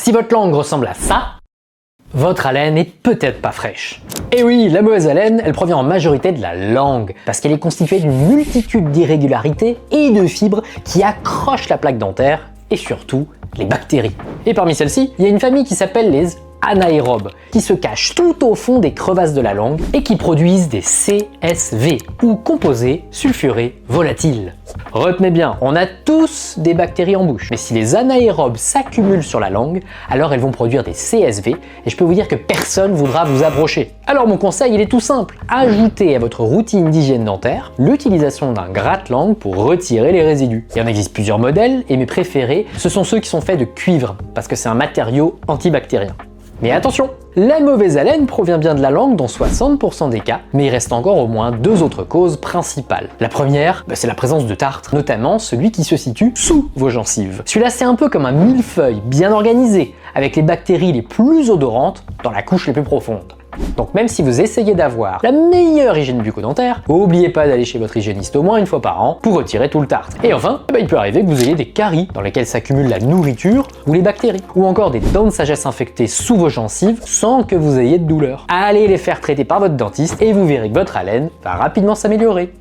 Si votre langue ressemble à ça, votre haleine est peut-être pas fraîche. Et oui, la mauvaise haleine, elle provient en majorité de la langue, parce qu'elle est constituée d'une multitude d'irrégularités et de fibres qui accrochent la plaque dentaire, et surtout les bactéries. Et parmi celles-ci, il y a une famille qui s'appelle les anaérobes, qui se cachent tout au fond des crevasses de la langue et qui produisent des CSV, ou composés sulfurés volatiles. Retenez bien, on a tous des bactéries en bouche, mais si les anaérobes s'accumulent sur la langue, alors elles vont produire des CSV, et je peux vous dire que personne voudra vous approcher. Alors mon conseil, il est tout simple, ajoutez à votre routine d'hygiène dentaire l'utilisation d'un gratte-langue pour retirer les résidus. Il y en existe plusieurs modèles, et mes préférés, ce sont ceux qui sont faits de cuivre, parce que c'est un matériau antibactérien. Mais attention, la mauvaise haleine provient bien de la langue dans 60% des cas, mais il reste encore au moins deux autres causes principales. La première, c'est la présence de tartre, notamment celui qui se situe sous vos gencives. Celui-là, c'est un peu comme un millefeuille bien organisé, avec les bactéries les plus odorantes dans la couche les plus profonde. Donc même si vous essayez d'avoir la meilleure hygiène bucco-dentaire, n'oubliez pas d'aller chez votre hygiéniste au moins une fois par an pour retirer tout le tartre. Et enfin, il peut arriver que vous ayez des caries dans lesquelles s'accumule la nourriture ou les bactéries, ou encore des dents de sagesse infectées sous vos gencives sans que vous ayez de douleur. Allez les faire traiter par votre dentiste et vous verrez que votre haleine va rapidement s'améliorer.